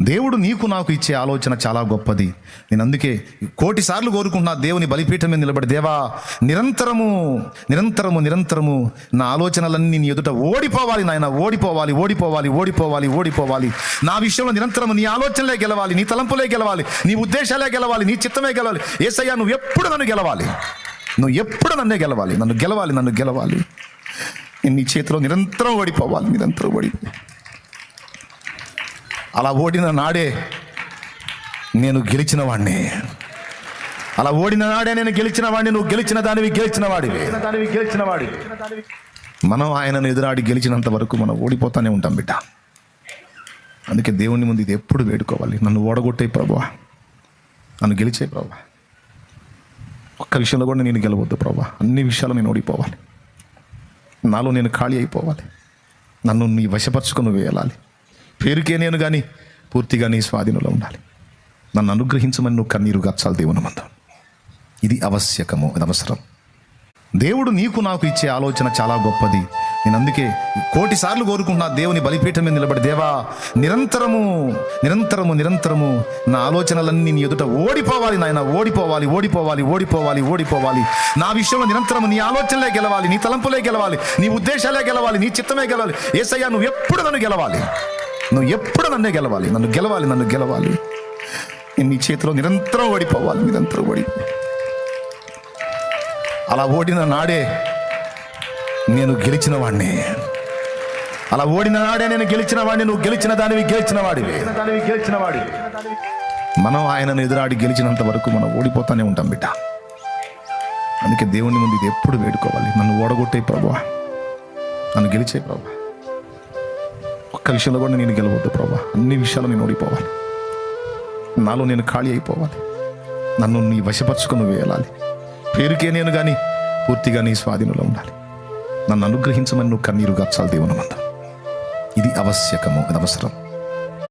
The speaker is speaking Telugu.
దేవుడు నీకు నాకు ఇచ్చే ఆలోచన చాలా గొప్పది. నేను అందుకే 1,000,000 సార్లు కోరుకుంటున్నా దేవుని బలిపీఠం మీద నిలబడి, దేవా నిరంతరము నిరంతరము నిరంతరము నా ఆలోచనలన్నీ నీ ఎదుట ఓడిపోవాలి నాయన, ఓడిపోవాలి ఓడిపోవాలి ఓడిపోవాలి ఓడిపోవాలి. నా విషయంలో నిరంతరము నీ ఆలోచనలే గెలవాలి, నీ తలంపులే గెలవాలి, నీ ఉద్దేశాలే గెలవాలి, నీ చిత్తమే గెలవాలి. యేసయ్యా నువ్వు ఎప్పుడు నన్ను గెలవాలి, నువ్వు ఎప్పుడు నన్నే గెలవాలి, నన్ను గెలవాలి, నన్ను గెలవాలి. నేను నీ చేతిలో నిరంతరం ఓడిపోవాలి, నిరంతరం ఓడిపోవాలి. అలా ఓడిన నాడే నేను గెలిచిన వాడిని, అలా ఓడిన నాడే నేను గెలిచిన వాడిని. నువ్వు గెలిచిన దానివి, గెలిచిన వాడివి. మనం ఆయనను ఎదురాడి గెలిచినంత వరకు మనం ఓడిపోతానే ఉంటాం బిడ్డ. అందుకే దేవుని ముందు ఇది ఎప్పుడు వేడుకోవాలి, నన్ను ఓడగొట్టే ప్రభువా, నన్ను గెలిచే ప్రభువా. ఒక్క విషయంలో కూడా నేను గెలవద్దు ప్రభువా, అన్ని విషయాలు నేను ఓడిపోవాలి, నాలో నేను ఖాళీ అయిపోవాలి, నన్ను నీ వశపరచుకొని వేయాలి. పేరుకే నేను కానీ పూర్తిగా నీ స్వాధీనంలో ఉండాలి. నన్ను అనుగ్రహించమని నువ్వు కన్నీరు గచ్చాలి దేవుని మంద. ఇది ఆవశ్యకము, ఇది అవసరం. దేవుడు నీకు నాకు ఇచ్చే ఆలోచన చాలా గొప్పది. నేను అందుకే 1,000,000 సార్లు కోరుకుంటున్నా దేవుని బలిపీఠం మీద నిలబడి, దేవా నిరంతరము నిరంతరము నిరంతరము నా ఆలోచనలన్నీ నీ ఎదుట ఓడిపోవాలి నాయన, ఓడిపోవాలి ఓడిపోవాలి ఓడిపోవాలి ఓడిపోవాలి. నా విషయంలో నిరంతరము నీ ఆలోచనలే గెలవాలి, నీ తలంపులే గెలవాలి, నీ ఉద్దేశాలే గెలవాలి, నీ చిత్తమే గెలవాలి. యేసయ్యా నువ్వు ఎప్పుడు నన్ను గెలవాలి, నువ్వు ఎప్పుడు నన్నే గెలవాలి, నన్ను గెలవాలి, నన్ను గెలవాలి. నేను నీ చేతిలో నిరంతరం ఓడిపోవాలి, నిరంతరం ఓడిపోవాలి. అలా ఓడిన నాడే నేను గెలిచిన వాడిని, అలా ఓడిన నాడే నేను గెలిచిన వాడిని. నువ్వు గెలిచిన దానివి, గెలిచిన వాడివి. మనం ఆయనను ఎదురాడి గెలిచినంత వరకు మనం ఓడిపోతానే ఉంటాం బిడ్డ. అందుకే దేవుని ముందు ఇది ఎప్పుడు వేడుకోవాలి, నన్ను ఓడగొట్టే ప్రభువా, నన్ను గెలిచే ప్రభువా. ఒక్క విషయంలో కూడా నేను గెలవద్దు ప్రభా, అన్ని విషయాలు నేను ఓడిపోవాలి, నాలో నేను ఖాళీ అయిపోవాలి, నన్ను నీ వశపరచుకొని వేయాలి. పేరుకే నేను కానీ పూర్తిగా నీ స్వాధీనంలో ఉండాలి. నన్ను అనుగ్రహించమని నువ్వు కన్నీరు గచ్చాలి దేవుని మంద. ఇది ఆవశ్యకము, ఇది అవసరం.